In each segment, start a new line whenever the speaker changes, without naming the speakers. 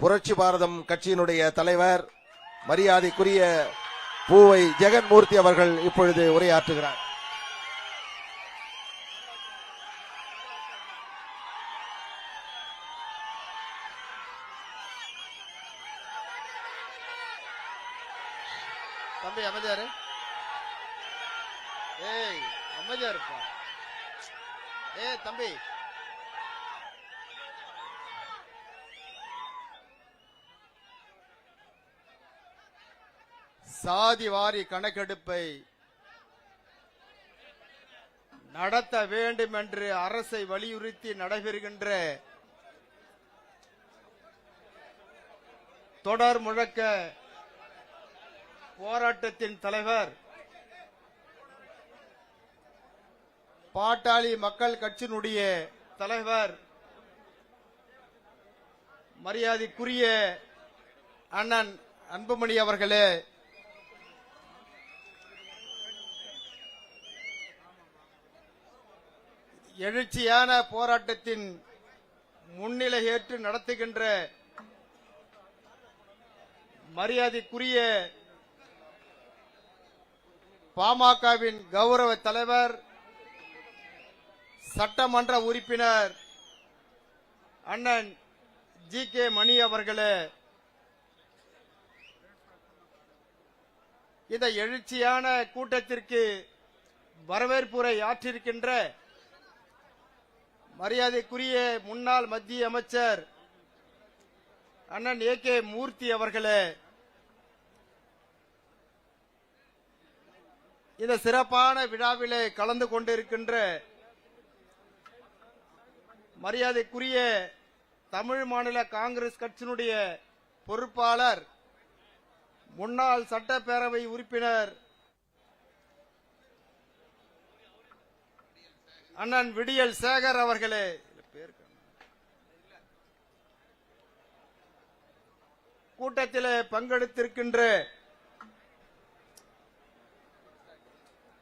புரட்சி பாரதம் கட்சியினுடைய தலைவர் மரியாதைக்குரிய பூவை ஜெகன்மூர்த்தி அவர்கள் இப்பொழுது உரையாற்றுகிறார்.
தம்பி அமைதியாரு, ஏய் அமைதியாருப்பா, தம்பி சாதிவாரி கணக்கெடுப்பை நடத்த வேண்டும் என்று அரசை வலியுறுத்தி நடைபெறுகின்ற தொடர் முழக்க போராட்டத்தின் தலைவர் பாட்டாளி மக்கள் கட்சியினுடைய தலைவர் மரியாதைக்குரிய அண்ணன் அன்புமணி அவர்களே, எழுச்சியான போராட்டத்தின் முன்னிலை ஏற்று நடத்துகின்ற மரியாதைக்குரிய பாமகவின் கௌரவ தலைவர் சட்டமன்ற உறுப்பினர் அண்ணன் ஜி.கே. மணி அவர்களே, இந்த எழுச்சியான கூட்டத்திற்கு வரவேற்புரை ஆற்றிருக்கின்ற மரியாதைக்குரிய முன்னாள் மத்திய அமைச்சர் அண்ணன் ஏ.கே. மூர்த்தி அவர்களே, இந்த சிறப்பான விழாவிலே கலந்து கொண்டிருக்கின்ற மரியாதைக்குரிய தமிழ் மாநில காங்கிரஸ் கட்சியினுடைய பொறுப்பாளர் முன்னாள் சட்டப்பேரவை உறுப்பினர் அண்ணன் விடியல் சேகர் அவர்களே, கூட்டத்திலே பங்கெடுத்திருக்கின்ற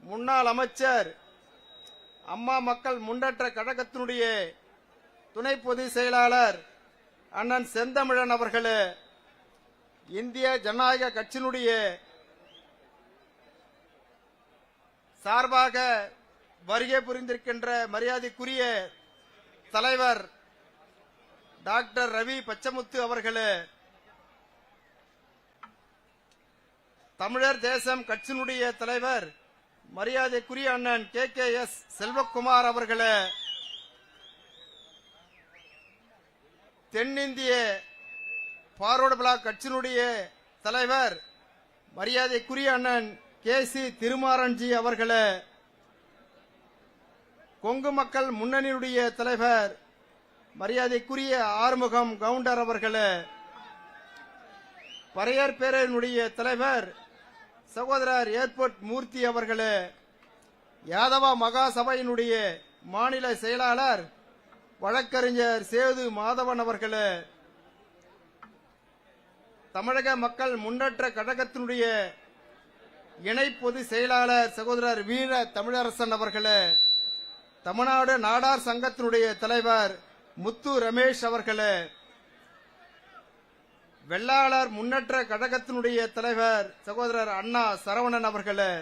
முன்னாள் அமைச்சர் அம்மா மக்கள் முன்னேற்ற கழகத்தினுடைய துணை பொதுச் செயலாளர் அண்ணன் செந்தமிழன் அவர்களே, இந்திய ஜனநாயக கட்சியினுடைய சார்பாக வருகை புரிந்திருக்கின்ற மரியாதைக்குரிய தலைவர் டாக்டர் ரவி பச்சமுத்து அவர்களே, தமிழர் தேசம் கட்சியினுடைய தலைவர் மரியாதைக்குரிய அண்ணன் கே.கே.எஸ். செல்வகுமார் அவர்களே, தென்னிந்திய பார்வர்டு பிளாக் கட்சியினுடைய தலைவர் மரியாதைக்குரிய அண்ணன் கே.சி. திருமாறன்ஜி அவர்களே, கொங்கு மக்கள் முன்னணியுடைய தலைவர் மரியாதைக்குரிய ஆறுமுகம் கவுண்டர் அவர்களே, பறையர் பேரனுடைய தலைவர் சகோதரர் ஏர்போர்ட் மூர்த்தி அவர்களே, யாதவ மகாசபையினுடைய மாநில செயலாளர் வழக்கறிஞர் சேது மாதவன் அவர்களே, தமிழக மக்கள் முன்னேற்ற கழகத்தினுடைய இணை பொதுச் செயலாளர் சகோதரர் வீர தமிழரசன் அவர்களே, தமிழ்நாடு நாடார் சங்கத்தினுடைய தலைவர் முத்து ரமேஷ் அவர்களே, வெள்ளாளர் முன்னேற்ற கழகத்தினுடைய தலைவர் சகோதரர் அண்ணா சரவணன் அவர்களே,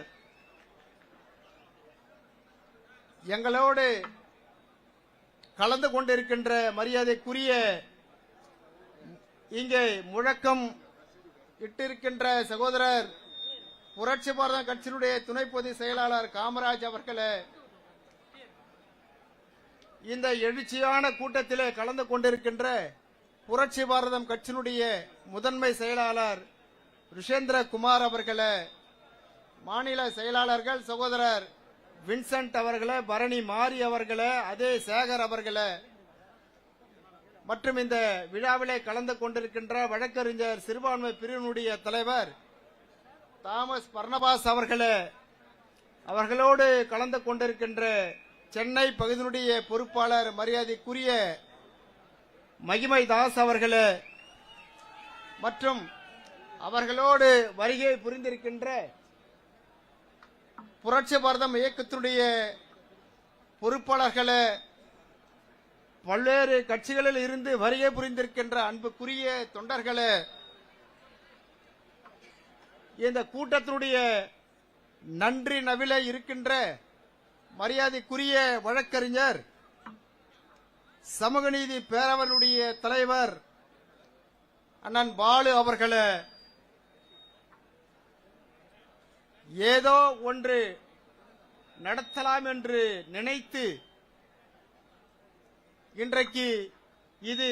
எங்களோடு கலந்து கொண்டிருக்கின்ற மரியாதைக்குரிய இங்கே முழக்கம் இட்டிருக்கின்ற சகோதரர் புரட்சி பாரதம் கட்சியினுடைய துணை பொதுச் செயலாளர் காமராஜ் அவர்களே, இந்த எழுச்சியான கூட்டத்திலே கலந்து கொண்டிருக்கின்ற புரட்சி பாரதம் கட்சியினுடைய முதன்மை செயலாளர் ரிஷேந்திர குமார் அவர்களே, மாநில செயலாளர்கள் சகோதரர் வின்சென்ட் அவர்களே, பரணி மாரி அவர்களே, அதே சேகர் அவர்களே, மற்றும் இந்த விழாவிலே கலந்து கொண்டிருக்கின்ற வழக்கறிஞர் சிறுபான்மை பிரிவினுடைய தலைவர் தாமஸ் பர்னபாஸ் அவர்களே, அவர்களோடு கலந்து கொண்டிருக்கின்ற சென்னை பகுதியினுடைய பொறுப்பாளர் மரியாதைக்குரிய மகிமை தாஸ் அவர்களே, மற்றும் அவர்களோடு வருகை புரிந்திருக்கின்ற புரட்சி பாரதம் இயக்கத்தினுடைய பொறுப்பாளர்களே, பல்வேறு கட்சிகளில் இருந்து வருகை புரிந்திருக்கின்ற அன்புக்குரிய தொண்டர்களே, இந்த கூட்டத்தினுடைய நன்றி நவில இருக்கின்ற மரியாதைக்குரிய வழக்கறிஞர், சமூக நீதி பேரவனுடைய தலைவர் அண்ணன் பாலு அவர்களே, ஏதோ ஒன்று நடத்தலாம் என்று நினைத்து இன்றைக்கு இது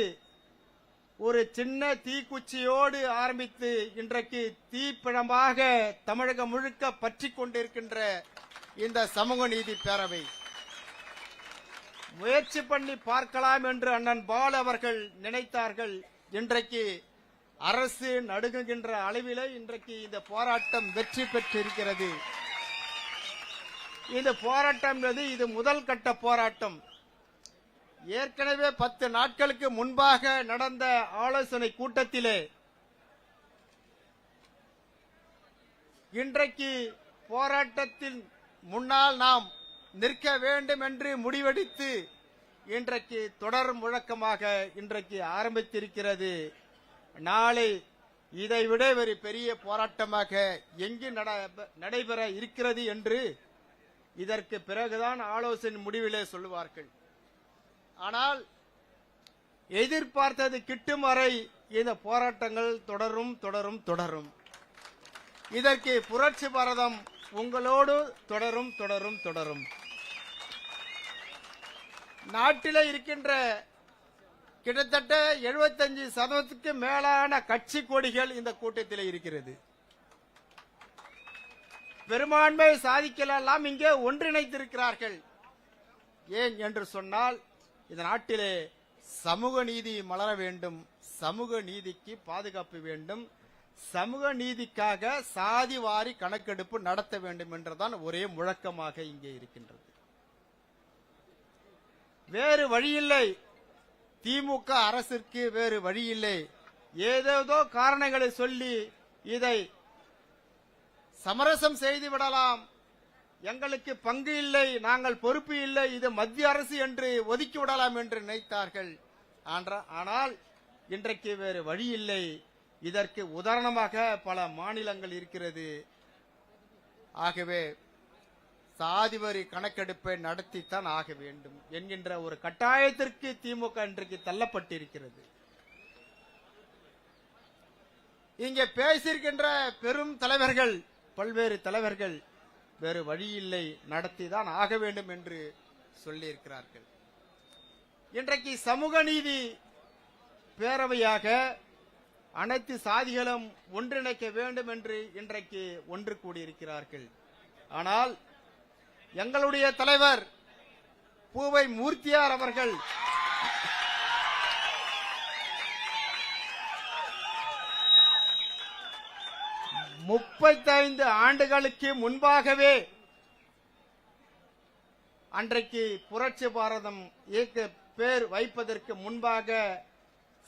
ஒரு சின்ன தீக்குச்சியோடு ஆரம்பித்து இன்றைக்கு தீப்பிழம்பாக தமிழகம் முழுக்க பற்றி கொண்டிருக்கின்ற இந்த சமூக நீதி பேரவை முயற்சி பண்ணி பார்க்கலாம் என்று அண்ணன் பால் அவர்கள் நினைத்தார்கள். இன்றைக்கு அரசு நடுங்குகின்ற அளவிலே இன்றைக்கு இந்த போராட்டம் வெற்றி பெற்றிருக்கிறது. இந்த போராட்டம் இது முதல் கட்ட போராட்டம். ஏற்கனவே 10 நாட்களுக்கு முன்பாக நடந்த ஆலோசனை கூட்டத்திலே இன்றைக்கு போராட்டத்தின் முன்னால் நாம் நிற்க வேண்டும் என்று முடிவெடுத்து இன்றைக்கு தொடர் முழக்கமாக இன்றைக்கு ஆரம்பித்திருக்கிறது. நாளை இதைவிட ஒரு பெரிய போராட்டமாக எங்கு நடைபெற இருக்கிறது என்று இதற்கு பிறகுதான் ஆலோசனை முடிவிலே சொல்லுவார்கள். ஆனால் எதிர்பார்த்தது கிட்டும் வரை இந்த போராட்டங்கள் தொடரும் தொடரும் தொடரும். இதற்கு புரட்சி பாரதம் உங்களோடு தொடரும் தொடரும் தொடரும். நாட்டில் இருக்கின்ற கிட்டத்தட்ட 75% மேலான கட்சி கொடிகள் இந்த கூட்டத்தில் இருக்கிறது. பெரும்பான்மை சாதிக்கலாம் இங்கே ஒன்றிணைத்திருக்கிறார்கள். ஏன் என்று சொன்னால் இந்த நாட்டிலே சமூக நீதி மலர வேண்டும், சமூக நீதிக்கு பாதுகாப்பு வேண்டும், சமூக நீதிக்காக சாதி வாரி கணக்கெடுப்பு நடத்த வேண்டும் என்றுதான் ஒரே முழக்கமாக இங்கே இருக்கின்றது. வேறு வழியில்லை. திமுக அரசிற்கு வேறு வழியில்லை. ஏதேதோ காரணங்களை சொல்லி இதை சமரசம் செய்து விடலாம். எங்களுக்கு பங்கு இல்லை, நாங்கள் பொறுப்பு இல்லை, இது மத்திய அரசு என்று ஒதுக்கி விடலாம் என்று நினைத்தார்கள். ஆனால் இன்றைக்கு வேறு வழி இல்லை. இதற்கு உதாரணமாக பல மாநிலங்கள் இருக்கிறது. ஆகவே சாதிவரி கணக்கெடுப்பை நடத்தித்தான் ஆக வேண்டும் என்கின்ற ஒரு கட்டாயத்திற்கு திமுக இன்றைக்கு தள்ளப்பட்டிருக்கிறது. இங்கே பேசியிருக்கின்ற பெரும் தலைவர்கள், பல்வேறு தலைவர்கள் வேறு வழியில்லை, நடத்திதான் ஆக வேண்டும் என்று சொல்லியிருக்கிறார்கள். இன்றைக்கு சமூக நீதி பேரவையாக அனைத்து சாதிகளும் ஒன்றிணைக்க வேண்டும் என்று இன்றைக்கு ஒன்று கூடியிருக்கிறார்கள். ஆனால் எங்களுடைய தலைவர் பூவை மூர்த்தியார் அவர்கள் முப்பத்தைந்து ஆண்டுகளுக்கு முன்பாகவே அன்றைக்கு புரட்சி பாரதம் இயக்க பேர் வைப்பதற்கு முன்பாக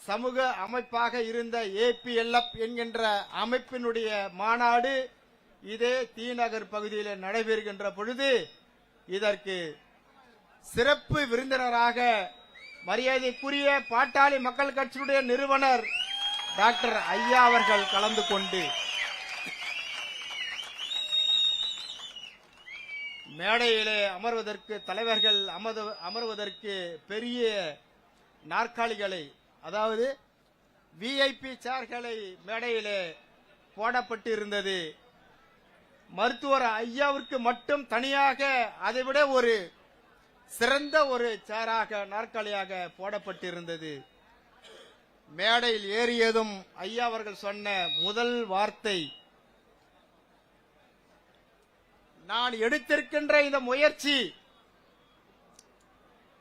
சமூக அமைப்பாக இருந்த APLF என்கின்ற அமைப்பினுடைய மாநாடு இதே தீநகர் பகுதியில் நடைபெறுகின்ற பொழுது இதற்கு சிறப்பு விருந்தினராக மரியாதைக்குரிய பாட்டாளி மக்கள் கட்சியுடைய நிறுவனர் டாக்டர் ஐயா அவர்கள் கலந்து கொண்டு மேடையிலே அமர்வதற்கு தலைவர்கள் அமர்வதற்கு பெரிய நாற்காலிகளை, அதாவது VIP சேர்களை மேடையிலே போடப்பட்டு இருந்தது. மருத்துவர் ஐயாவிற்கு மட்டும் தனியாக அதைவிட ஒரு சிறந்த ஒரு சேராக நாற்காலியாக போடப்பட்டிருந்தது. மேடையில் ஏறியதும் ஐயா அவர்கள் சொன்ன முதல் வார்த்தை, நான் எடுத்திருக்கின்ற இந்த முயற்சி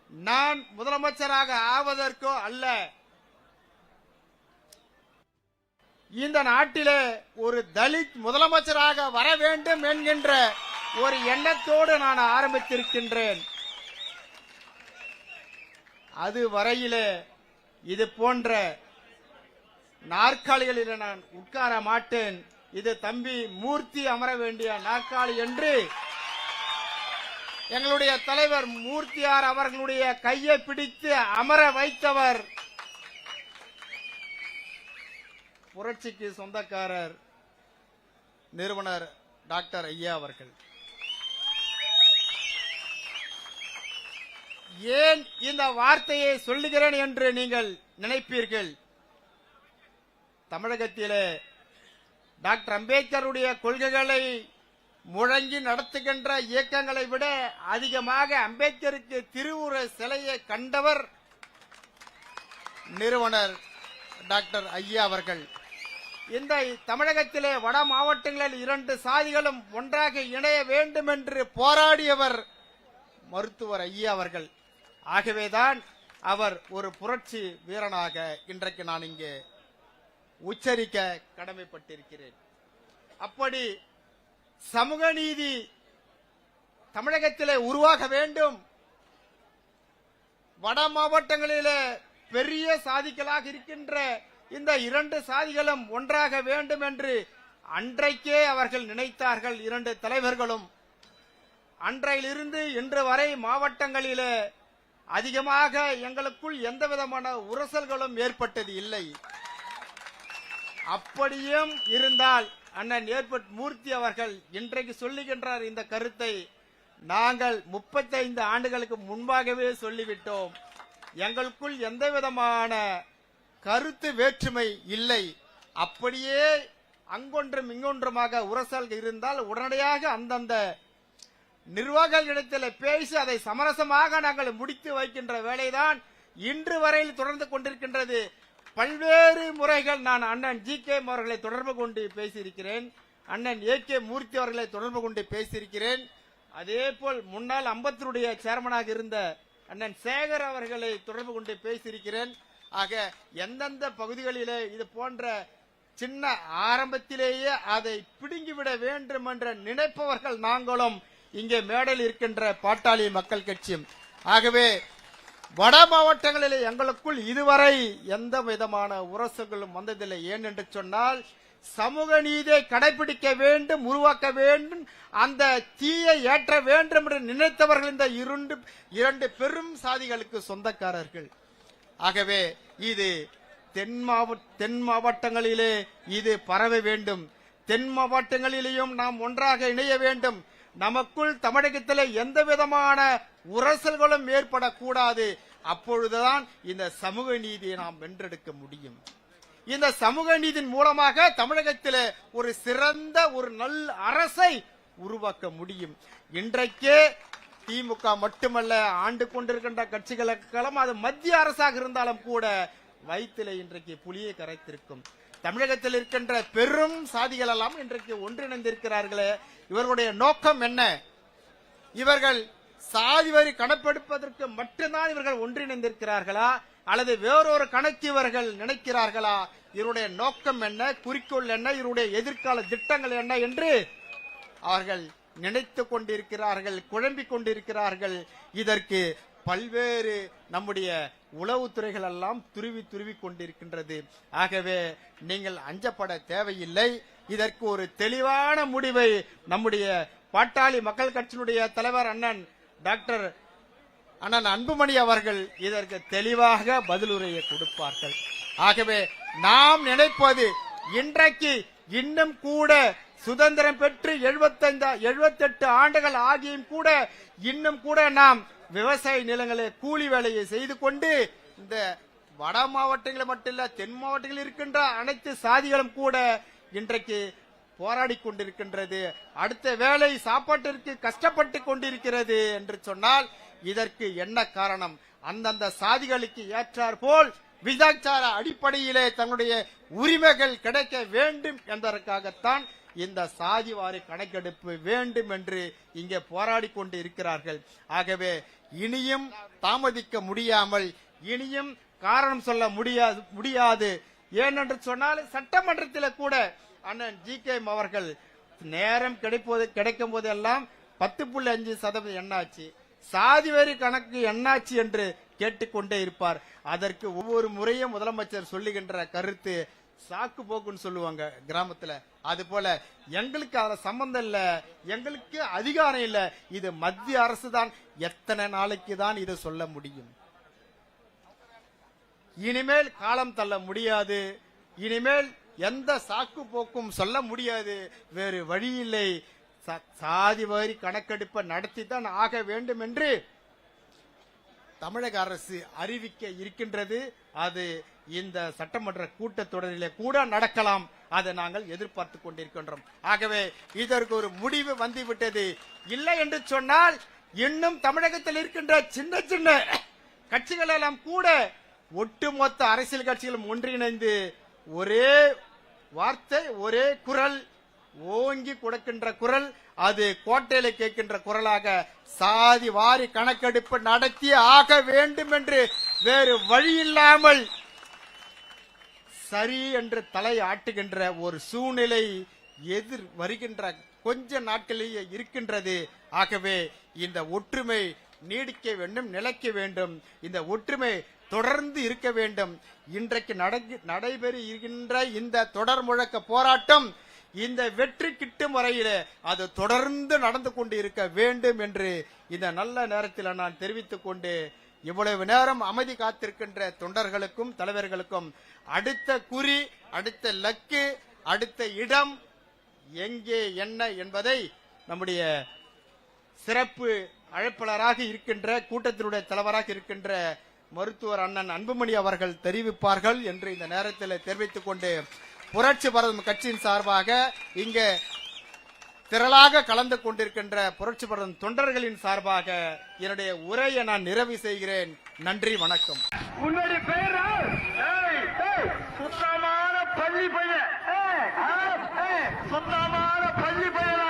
நான் முதலமைச்சராக ஆவதற்கோ அல்ல, இந்த நாட்டிலே ஒரு தலித் முதலமைச்சராக வர வேண்டும் என்கின்ற ஒரு எண்ணத்தோடு நான் ஆரம்பித்திருக்கின்றேன். அது வரையிலே இது போன்ற நாற்காலிகளில் நான் உட்கார மாட்டேன். இது தம்பி மூர்த்தி அமர வேண்டிய நாற்காலி என்று எங்களுடைய தலைவர் மூர்த்தியார் அவர்களுடைய கையை பிடித்து அமர வைத்தவர் புரட்சிக்கு சொந்தக்காரர் நிறுவனர் டாக்டர் ஐயா அவர்கள். ஏன் இந்த வார்த்தையை சொல்லுகிறேன் என்று நீங்கள் நினைப்பீர்கள். தமிழகத்திலே டாக்டர் அம்பேத்கருடைய கொள்கைகளை முழங்கி நடத்துகின்ற இயக்கங்களை விட அதிகமாக அம்பேத்கருக்கு திருவுர சிலையை கண்டவர் நிறுவனர் டாக்டர் ஐயா அவர்கள். இந்த தமிழகத்திலே வட மாவட்டங்களில் 2 சாதிகளும் ஒன்றாக இணைய வேண்டும் என்று போராடியவர் மருத்துவர் ஐயா அவர்கள். ஆகவேதான் அவர் ஒரு புரட்சி வீரனாக இன்றைக்கு நான் இங்கே உச்சரிக்க கடமைப்பட்டிருக்கிறேன். அப்படி சமூக நீதி தமிழகத்திலே உருவாக வேண்டும், வட மாவட்டங்களிலே பெரிய சாதிகளாக இருக்கின்ற இந்த 2 சாதிகளும் ஒன்றாக வேண்டும் என்று அன்றைக்கே அவர்கள் நினைத்தார்கள். 2 தலைவர்களும் அன்றையிலிருந்து இன்று வரை மாவட்டங்களிலே அதிகமாக எங்களுக்குள் எந்த விதமான உரசல்களும் ஏற்பட்டது இல்லை. அப்படியும் இருந்தால் அண்ணன் ஏற்பட் மூர்த்தி அவர்கள் இன்றைக்கு சொல்லுகின்றார் இந்த கருத்தை. நாங்கள் 35 ஆண்டுகளுக்கு முன்பாகவே சொல்லிவிட்டோம். எங்களுக்குள் எந்த விதமான கருத்து வேற்றுமை இல்லை. அப்படியே அங்கொன்றும் இங்கொன்றுமாக உரசல் இருந்தால் உடனடியாக அந்தந்த நிர்வாகிகளிடத்தில் பேசி அதை சமரசமாக நாங்கள் முடித்து வைக்கின்ற வேலைதான் இன்று வரையில் தொடர்ந்து கொண்டிருக்கின்றது. பல்வேறு முறைகள் நான் அண்ணன் ஜி.கே. அவர்களை தொடர்பு கொண்டு பேசியிருக்கிறேன், அண்ணன் ஏ.கே. மூர்த்தி அவர்களை தொடர்பு கொண்டு பேசியிருக்கிறேன். அதே போல் முன்னாள் அம்பத்தூருடைய சேர்மனாக இருந்த அண்ணன் சேகர் அவர்களை தொடர்பு கொண்டு பேசியிருக்கிறேன். ஆக எந்தெந்த பகுதிகளிலே இது போன்ற சின்ன ஆரம்பத்திலேயே அதை பிடுங்கிவிட வேண்டும் என்று நினைப்பவர்கள் நாங்களும் இங்கே மேடையில் இருக்கின்ற பாட்டாளி மக்கள் கட்சியும். ஆகவே வட மாவட்டங்களில் எங்களுக்குள் இதுவரை எந்த விதமான உரசல்களும் வந்ததில்லை. ஏன் என்று சொன்னால் சமூக நீதியை கடைபிடிக்க வேண்டும், உருவாக்க வேண்டும், அந்த தீயை ஏற்ற வேண்டும் என்று நினைத்தவர்கள் இந்த 2 பெரும் சாதிகளுக்கு சொந்தக்காரர்கள். ஆகவே இது தென் மாவட்டங்களிலே இது பரவ வேண்டும், தென் மாவட்டங்களிலேயும் நாம் ஒன்றாக இணைய வேண்டும். நமக்குள் தமிழகத்தில் எந்த விதமான உரசல்களும் ஏற்படக்கூடாது. அப்பொழுதுதான் இந்த சமூக நீதியை நாம் வென்றெடுக்க முடியும். இந்த சமூக நீதியின் மூலமாக தமிழகத்தில் ஒரு சிறந்த ஒரு நல்ல அரசை உருவாக்க முடியும். இன்றைக்கே திமுக மட்டுமல்ல, ஆண்டு கொண்டிருக்கின்ற கட்சிகளுக்கெல்லாம் அது மத்திய அரசாக இருந்தாலும் கூட வயிற்றிலே இன்றைக்கு புலியை கரைத்திருக்கும். தமிழகத்தில் இருக்கின்ற பெரும் சாதிகள் எல்லாம் இன்றைக்கு ஒன்றிணைந்திருக்கிறார்களே, இவர்களுடைய நோக்கம் என்ன? இவர்கள் சாதி வரி கணக்கெடுப்பதற்கு மட்டும்தான் இவர்கள் ஒன்றிணைந்திருக்கிறார்களா, அல்லது வேறொரு கணக்கு இவர்கள் நினைக்கிறார்களா? இவருடைய நோக்கம் என்ன, குறிக்கோள் என்ன, இவருடைய எதிர்கால திட்டங்கள் என்ன என்று அவர்கள் நினைத்துக் கொண்டிருக்கிறார்கள், குழம்பிக் கொண்டிருக்கிறார்கள். இதற்கு பல்வேறு நம்முடைய உளவுத்துறைகள் எல்லாம் துருவி கொண்டிருக்கின்றது. ஆகவே நீங்கள் அஞ்சப்பட தேவையில்லை. இதற்கு ஒரு தெளிவான முடிவை நம்முடைய பாட்டாளி மக்கள் கட்சியினுடைய தலைவர் டாக்டர் அண்ணன் அன்புமணி அவர்கள் இதற்கு தெளிவாக பதிலுரையை கொடுப்பார்கள். ஆகவே நாம் நினைப்பது இன்றைக்கு இன்னும் கூட சுதந்திரம் பெற்று 78 ஆண்டுகள் ஆகியும் கூட இன்னும் கூட நாம் விவசாய நிலங்களை கூலி வேலையை செய்து கொண்டு இந்த வட மாவட்டங்களில் மட்டுமல்ல, தென் மாவட்டங்களில் இருக்கின்ற அனைத்து சாதிகளும் கூட இன்றைக்கு போராடி கொண்டிருக்கின்றது. அடுத்த வேலை சாப்பாட்டிற்கு கஷ்டப்பட்டு கொண்டிருக்கிறது என்று சொன்னால் இதற்கு என்ன காரணம்? அந்தந்த சாதிகளுக்கு ஏற்றார் போல் விகிதாச்சார அடிப்படையிலே தன்னுடைய உரிமைகள் கிடைக்க வேண்டும் என்பதற்காகத்தான் இந்த சாதிவாரி கணக்கெடுப்பு வேண்டும் என்று இங்கே போராடி கொண்டு இருக்கிறார்கள். ஆகவே இனியும் தாமதிக்க முடியாமல், இனியும் காரணம் சொல்ல முடியாது. ஏனென்று சொன்னால் சட்டமன்றத்தில் கூட அண்ணன் ஜி.கே. அவர்கள் நேரம் கிடைக்கும் போதெல்லாம் 10.5% என்னாச்சு, சாதிவாரி கணக்கு என்னாச்சு என்று கேட்டுக்கொண்டே இருப்பார். அதற்கு ஒவ்வொரு முறையும் முதலமைச்சர் சொல்லுகின்ற கருத்து, சாக்கு போக்குன்னு சொல்லுவாங்க கிராமத்துல. அது போல எங்களுக்கு அதுல சம்பந்தம் இல்ல, எங்களுக்கு அதிகாரம் இல்ல, இது மத்திய அரசு தான். எத்தனை நாளைக்கு தான் இதை சொல்ல முடியும்? இனிமேல் காலம் தள்ள முடியாது. இனிமேல் எந்த சாக்கு போக்கும் சொல்ல முடியாது. வேறு வழி இல்லை. சாதி வாரி கணக்கெடுப்பை நடத்தித்தான் ஆக வேண்டும் என்று தமிழக அரசு அறிவிக்க இருக்கின்றது. அது இந்த சட்டமன்ற கூட்டத்தொடரிலே கூட நடக்கலாம். அதை நாங்கள் எதிர்பார்த்து கொண்டிருக்கின்றோம். ஆகவே இதற்கு ஒரு முடிவு வந்துவிட்டது. இல்லை என்று சொன்னால் இன்னும் தமிழகத்தில் இருக்கின்ற சின்ன சின்ன கட்சிகள் எல்லாம் கூட ஒட்டுமொத்த அரசியல் கட்சிகளும் ஒன்றிணைந்து ஒரே வார்த்தை, ஒரே குரல், ஓங்கி கொடுக்கின்ற குரல், அது கோட்டையில கேட்கின்ற குரலாக சாதி வாரி கணக்கெடுப்பு நடத்தி ஆக வேண்டும் என்று வேறு வழி இல்லாமல் சரி என்று தலை ஆட்டுகின்ற ஒரு சூழ்நிலை எதிர் வருகின்ற கொஞ்ச நாட்களிலேயே இருக்கின்றது. ஆகவே இந்த ஒற்றுமை நீடிக்க வேண்டும், நிலைக்க வேண்டும். இந்த ஒற்றுமை தொடர்ந்து இருக்க வேண்டும். இன்றைக்கு நடைபெறுகின்ற இந்த தொடர் முழக்க போராட்டம் இந்த வெற்றி கிட்டும் வரையில அது தொடர்ந்து நடந்து கொண்டு இருக்க வேண்டும் என்று இந்த நல்ல நேரத்தில் நான் தெரிவித்துக் கொண்டு, இவ்வளவு நேரம் அமைதி காத்திருக்கின்ற தொண்டர்களுக்கும் தலைவர்களுக்கும் அடுத்த குறி, அடுத்த லக்கு, அடுத்த இடம் எங்கே என்ன என்பதை நம்முடைய சிறப்பு அழைப்பாளராக இருக்கின்ற கூட்டத்தினுடைய தலைவராக இருக்கின்ற மருத்துவர் அண்ணன் அன்புமணி அவர்கள் தெரிவிப்பார்கள் என்று இந்த நேரத்தில் தெரிவித்துக் கொண்டு, புரட்சி பாரதம் கட்சியின் சார்பாக இங்கே திரளாக கலந்து கொண்டிருக்கின்ற புரட்சி பாரதம் தொண்டர்களின் சார்பாக என்னுடைய உரையை நான் நிறைவு செய்கிறேன். நன்றி, வணக்கம்.
உன்னுடைய பெயர் சுத்தமான பள்ளி பையன், சுத்தமான பள்ளி பையனா